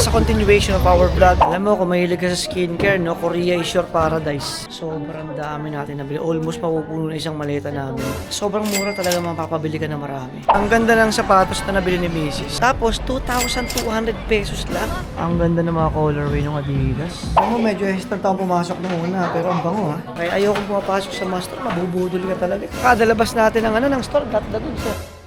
This is a continuation of our vlog. Alam mo, kung mahilig ka sa skincare, no, Korea is your paradise. Sobrang dami natin nabili. Almost mapupuno na isang maleta namin. Sobrang mura talaga, mapapabili ka na marami. Ang ganda ng sapatos na nabili ni Macy's. Tapos, 2,200 pesos lang. Ang ganda ng mga colorway ng Adidas. Alam mo, medyo hesitant akong pumasok na muna, pero ang bango ha. Kaya ayokong pumapasok sa mga store, mabubudol ka talaga. Kada labas natin ng store, datdatun siya.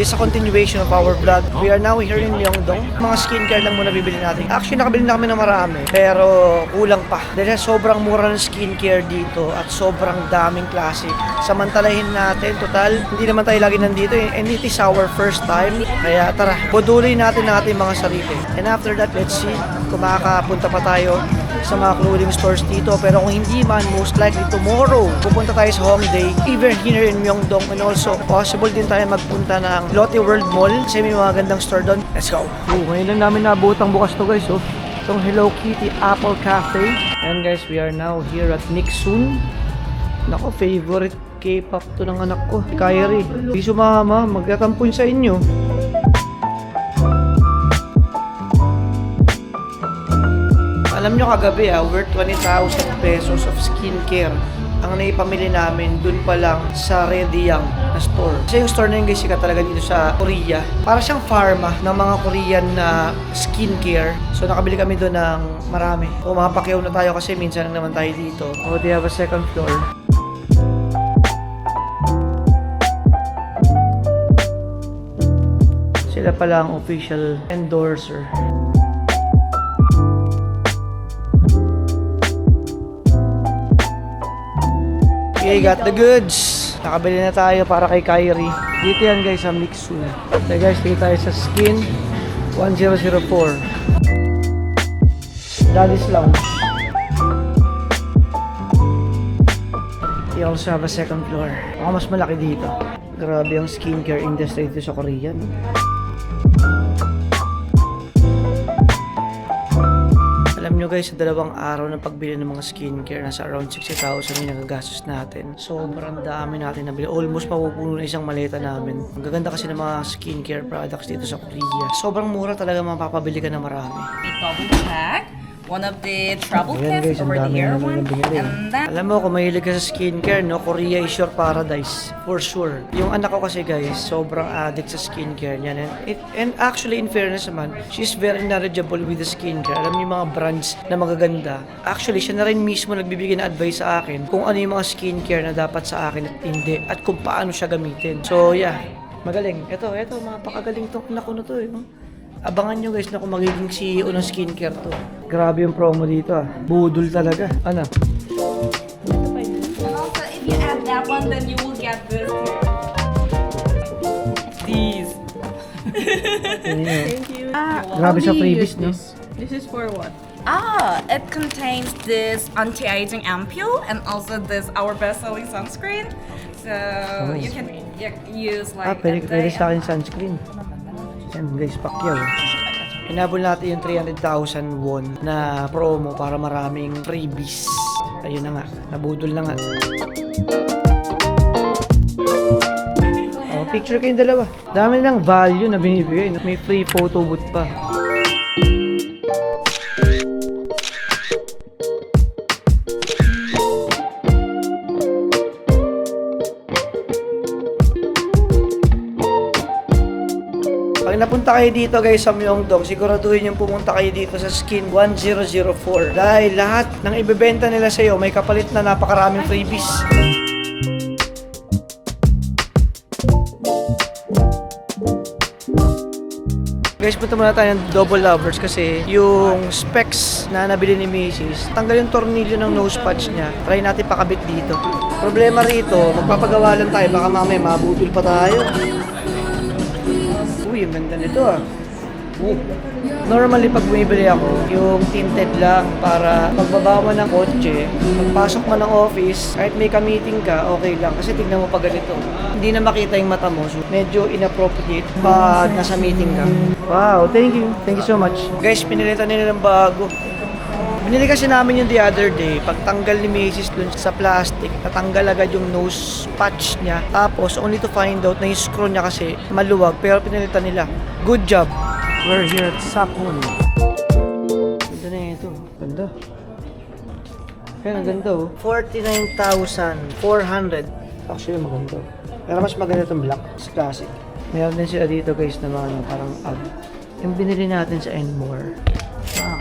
This is a continuation of our vlog. We are now here in Myeongdong. Mga skincare lang muna bibili natin. Actually, nakabili na kami ng marami, pero kulang pa. Dahil sobrang mura ng skincare dito at sobrang daming klase. Samantalahin natin, total, hindi naman tayo lagi nandito and it is our first time. Kaya tara, budulin natin ang ating mga sarili. And after that, let's see kung makakapunta pa tayo sa mga clothing stores dito. Pero kung hindi man, most likely tomorrow, pupunta tayo sa Hongdae, even here in Myeongdong, and also possible din tayo magpunta ng Lotte World Mall kasi may mga gandang store doon. Let's go! Ngayon lang namin nabutang bukas to guys. Itong Hello Kitty Apple Cafe. And guys, we are now here at Nixun. Nako, favorite K-pop to ng anak ko, Kyrie. Di sumama, magtatampon sa inyo. Alam nyo kagabi worth 20,000 pesos of skincare ang naipamili namin dun pa lang sa Rediyang na store. Kasi yung store na yun guys, sikat talaga dito sa Korea. Para siyang pharma ng mga Korean na skincare. So nakabili kami dun ng marami. O makapakyaw na tayo kasi minsan lang naman tayo dito. Oh, they have a second floor. Sila pala ang official endorser. Okay, got the goods. Nakabili na tayo para kay Kyrie. Dito yan guys sa Mixun. So guys, dito tayo sa Skin 1004. Daddy's Lounge. They also have a second floor. Baka mas malaki dito. Grabe ang skincare industry dito sa Korea. Alam nyo guys, sa 2 araw na pagbili ng mga skincare, nasa around 60,000 yung nagagastos natin. Sobrang dami natin nabili. Almost mapupuno na isang maleta namin. Ang gaganda kasi ng mga skincare products dito sa Korea. Sobrang mura talaga, mapapabili ka na marami. Double check. One of the travel kits over the air one. And then Alam mo, kung mahilig ka sa skincare, no, Korea is your paradise. For sure. Yung anak ko kasi guys, sobrang addict sa skincare niya. And actually, in fairness naman, she's very knowledgeable with the skincare. Alam niyo yung mga brands na magaganda. Actually, siya na rin mismo nagbibigay na advice sa akin kung ano yung mga skincare na dapat sa akin at hindi. At kung paano siya gamitin. So yeah, magaling. Ito, mapakagaling tong anak ko na to eh. Abangan nyo guys na kung magiging CEO ng skincare to. Grabe yung promo dito Budol talaga. Ano? and also if you add that one, then you will get this here. These. Thank you. Grabe How sa do you freebies, use no? This is for what? It contains this anti-aging ampule and also this our best-selling sunscreen. So you can use like Pwede a day sa akin sunscreen. Yan guys, Pacquiao. Inabol natin yung 300,000 won na promo para maraming freebies. Ayun na nga, nabudol na nga. Oh, picture kayong dalawa. Dami ng value na binibigay. May free photo booth pa. Pag napunta kayo dito guys sa Myeongdong, siguraduhin yung pumunta kayo dito sa Skin 1004. Dahil lahat ng ibebenta nila sa iyo may kapalit na napakaraming freebies. Guys, punta muna tayo ng Double Lovers kasi yung specs na nabili ni Macy's, tanggal yung tornilyo ng nose patch niya. Try natin pakabit dito. Problema rito, magpapagawa lang tayo, baka mamaya mabudol pa tayo. Uy, ang ganda nito Normally, pag bumibili ako, yung tinted lang para pagbaba mo ng kotse, pagpasok mo ng office, kahit may ka-meeting ka, okay lang. Kasi tignan mo pag ganito. Hindi na makita yung mata mo. So, medyo inappropriate pag nasa meeting ka. Wow, thank you. Thank you so much. Guys, pinilitan nila ng bago. Binili kasi namin yung the other day, pagtanggal ni Macy's dun sa plastic, natanggal agad yung nose patch niya. Tapos, only to find out na yung screw niya kasi maluwag, pero pinilitan nila. Good job. We're here at Sakun. Ganda na ito. Ganda. Kaya ang ganda oh. 49,400. Actually, maganda. Pero mas maganda itong black. It's classic. Meron din sila dito guys na mga parang UGG. Yung binili natin sa Enmore. Wow.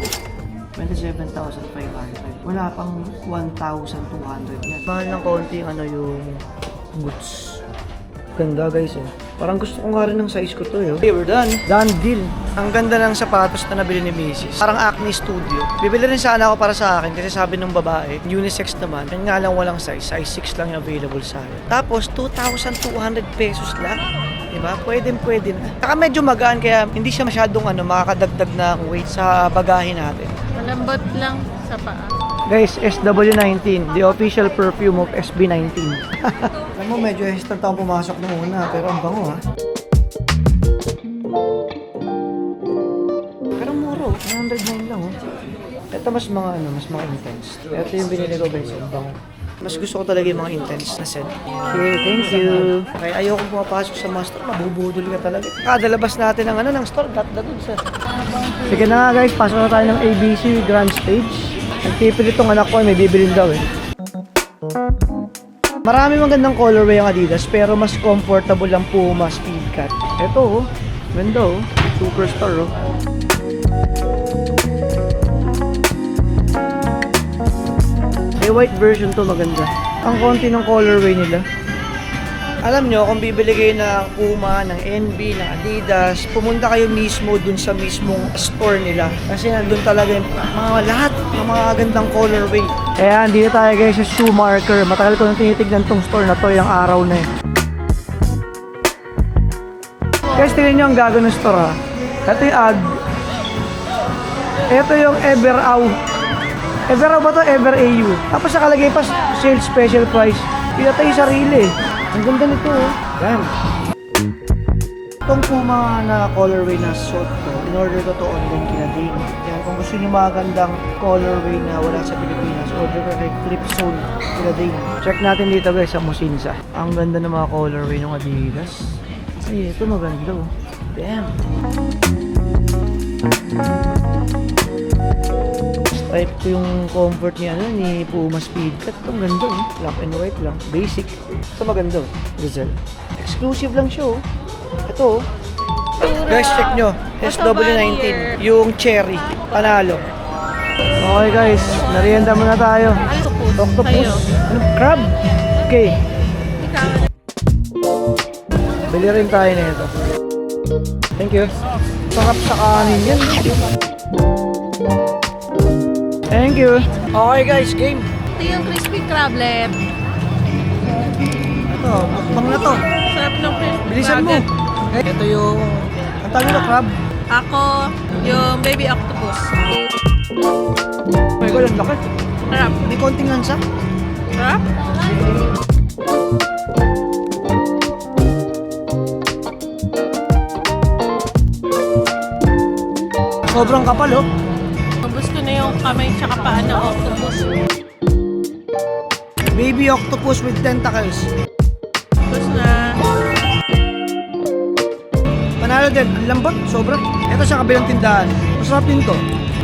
27,500. Wala pang 1,200 yan. Mahal ng konti yung yung boots. Ganda guys eh. Parang gusto ko nga rin ng size ko to eh. Okay, we're done. Done deal. Ang ganda ng sapatos na nabili ni Macy's. Parang Acne Studio. Bibili rin sana ako para sa akin kasi sabi ng babae, unisex naman. Yan nga lang walang size. Size 6 lang yung available sa akin. Tapos 2,200 pesos lang. Diba? Pwede na. Saka medyo magaan kaya hindi siya masyadong makakadagdag na weight sa bagahe natin. Malambot lang sa paa. Guys, SW19, the official perfume of SB19. Alam mo, medyo hesitant ako pumasok na una, pero ang bango ha. Pero muro, 109 lang oh. Ito mas mga intense. Ito yung binili ko guys, ang bango. Mas gusto ko talaga yung mga intense na scent. Okay, thank you. Okay, ayoko pumapasok sa mga store, mabubudol ka talaga. Kada labas natin ng store, got the goods. Sige na nga guys, pasok na tayo ng ABC Grand Stage. Nagpipili itong anak ko, may bibilin daw eh. Marami magandang colorway ang Adidas, pero mas comfortable ang Puma Speedcat. Ito oh, ganda oh, superstar oh. May white version to, maganda. Ang konti ng colorway nila. Alam nyo, kung bibili kayo ng Puma, ng NB, ng Adidas, pumunta kayo mismo dun sa mismong store nila. Kasi nandun talaga yung lahat ng mga gandang colorway. Kaya hindi tayo guys sa shoe marker. Matagal ko nang tinitignan tong store na to, yung araw na eh. Guys, tingnan nyo ang gago ng store ha. Ito yung UGG. Ito yung Everaw. Everaw ba to? Everau. Tapos nakalagay pa sale special price. Pinatay yung sarili eh. Ang ganda nito oh. Damn. Itong Puma na colorway na suit ko, in order ko to online kina Dane. Yan, kung gusto nyo magandang colorway na wala sa Pilipinas, order ko kay Flipzone kina Dane. Check natin dito guys sa Musinsa. Ang ganda ng mga colorway ng Adidas. Ay, ito maganda oh. Damn. Type ko yung comfort niya ni Puma Speedcat. Ito ang ganda eh. Black and white lang. Basic. Ito maganda. Rizal. Exclusive lang siya oh. Ito oh. Guys, check nyo. SW19. Yung cherry. Panalo. Okay guys. Narianda muna tayo. Octopus. Ano? Crab? Okay. Bili rin tayo na ito. Thank you. Sarap sa kanin yan. Thank you. Okay guys, game. Ito yung crispy crablet. Ito, mukbang na to. Sarap ng crispy Bilisan mo. crablet. Ito yung, ang tawag nito, crab. Ako, yung baby octopus. Oh my God, ang laki. Sarap. May konting lansa. Sarap? Sobrang kapal oh. Ubus ko na yung kamay tsaka paa ng octopus. Baby octopus with tentacles. Ubus na. Panalo din, ang lambot, sobra. Ito sa kabilang tindahan. Masarap din to.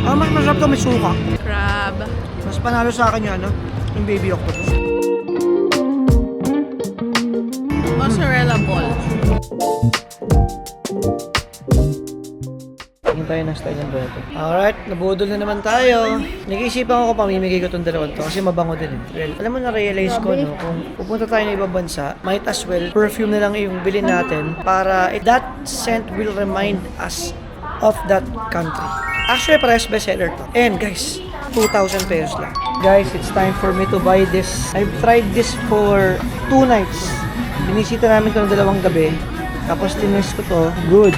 Mas masarap to, may suka. Crab. Mas panalo sa akin yung yung baby octopus. Mozzarella ball. Tayo ng style ng Beto. Alright, nabudol na naman tayo. Nag-iisipan ko kung pamimigay ko itong dalawang to kasi mabango din eh. Well, alam mo na-realize ko no, kung pupunta tayo ng ibang bansa, might as well perfume na lang yung bilhin natin para that scent will remind us of that country. Actually, parehas bestseller to. And guys, 2,000 pesos lang. Guys, it's time for me to buy this. I've tried this for 2 nights. Binisita namin ito ng 2 gabi. Tapos tinis ko to. Good.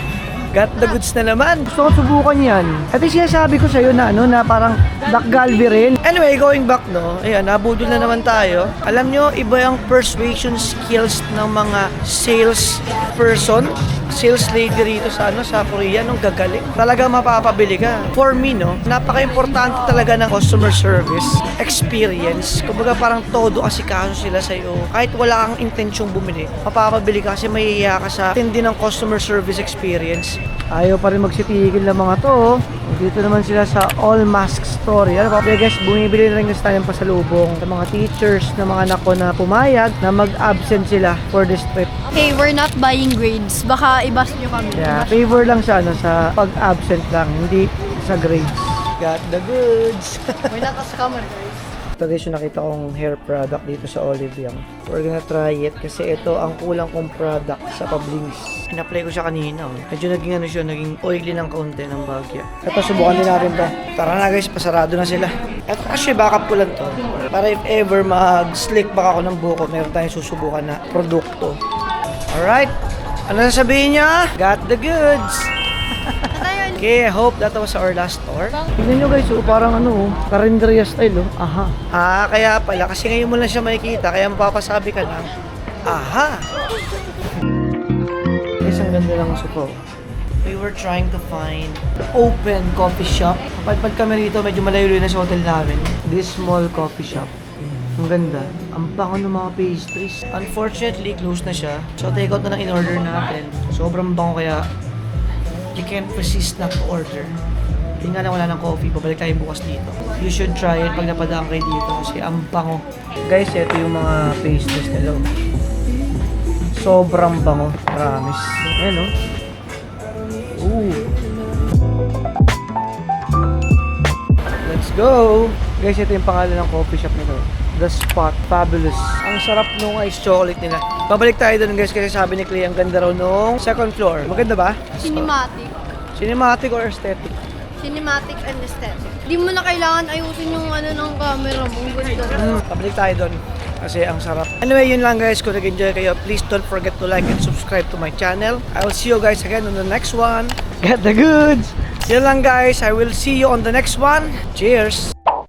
Got the goods na naman. Gusto ko subukan yan. At yung sinasabi ko sa'yo na, ano, na parang Doc Galvi rin. Anyway, going back, no, ayan, nabudol na naman tayo. Alam nyo, iba yung persuasion skills ng mga sales person, sales lady rito sa, ano, sa Korea, nung gagaling. Talaga mapapabili ka. For me, no, napaka-importante talaga ng customer service experience. Kumbaga parang todo kasi kaso sila sa'yo. Kahit wala kang intensyong bumili, mapapabili ka kasi mahihiya ka sa tindi ng customer service experience. Ayaw pa rin magsitigil ng mga to. Dito naman sila sa All Mask Store. Yan, I guess bumibili na rin tayo ng pasalubong sa mga teachers na mga anak ko na pumayag na mag-absent sila for this trip. Hey, we're not buying grades. Baka ibas nyo kami. Yeah, favor lang sa ano, sa pag-absent lang, hindi sa grades. Got the goods. We're not a scammer, guys. Ito guys yung nakita kong hair product dito sa Olive Young. We're gonna try it kasi ito ang kulang kong product sa Pablings. In-apply ko siya kanina. Oh. Medyo naging ano siya, naging oily ng kaunti ng bagya. Ito, subukan din natin to. Tara na guys, pasarado na sila. Ito actually backup ko lang to. Para if ever mag-slick back ako ng buko, meron tayong susubukan na produkto. Alright, ano sasabihin niya? Got the goods! Okay, I hope that was our last store. Tignan nyo guys, oh, parang ano, karinderya style, oh. Aha. Kaya pala, kasi ngayon mo lang siya makikita, kaya mapapasabi ka lang, aha. Guys, ang ganda lang suko. We were trying to find open coffee shop. Kapag kami rito, medyo malayo na sa hotel namin. This small coffee shop. Ang ganda. Ang bango ng mga pastries. Unfortunately, closed na siya. So, take out na lang in-order natin. Sobrang bango kaya you can't resist not to order. Hindi nga lang wala ng coffee, pabalik tayo bukas dito. You should try it pag napadaan kayo dito kasi ang bango. Guys, ito yung mga pastries nila. Sobrang bango, promise. Ayan o. Ooh. Let's go! Guys, ito yung pangalan ng coffee shop nito. The Spot. Fabulous. Ang sarap nung ice chocolate nila. Babalik tayo doon guys kasi sabi ni Clay ang ganda raw nung second floor. Maganda ba? Cinematic. Cinematic or aesthetic? Cinematic and aesthetic. Di mo na kailangan ayusin yung ano ng camera mo. Ang ganda. Babalik tayo doon kasi ang sarap. Anyway, yun lang guys. Kung nag-enjoy kayo, please don't forget to like and subscribe to my channel. I will see you guys again on the next one. Get the goods! Yun lang guys. I will see you on the next one. Cheers!